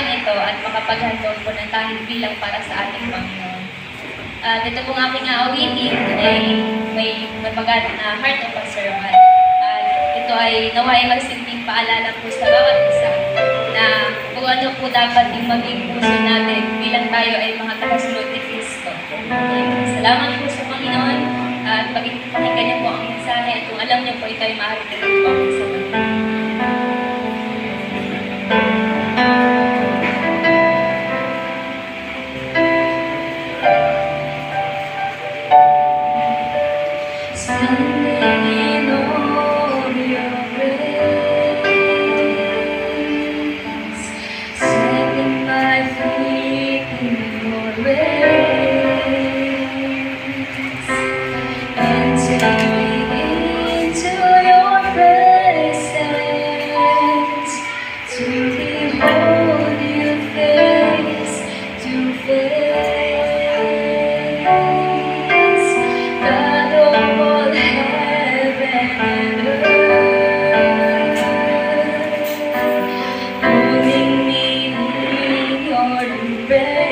tahanan ito at makapaghandog po ng tanging bilang para sa ating Panginoon. At ito pong aking awitin ay may mabagat na Heart of a Servant. At ito ay naway magsilbing paalala po sa bawat isa na kung ano po dapat yung maging puso natin bilang tayo ay mga tagasunod ni Kristo. Salamat po sa Panginoon at pakinggan niyo po ang mensahe at kung alam niyo po ito ay maaaring po sa Panginoon. Baby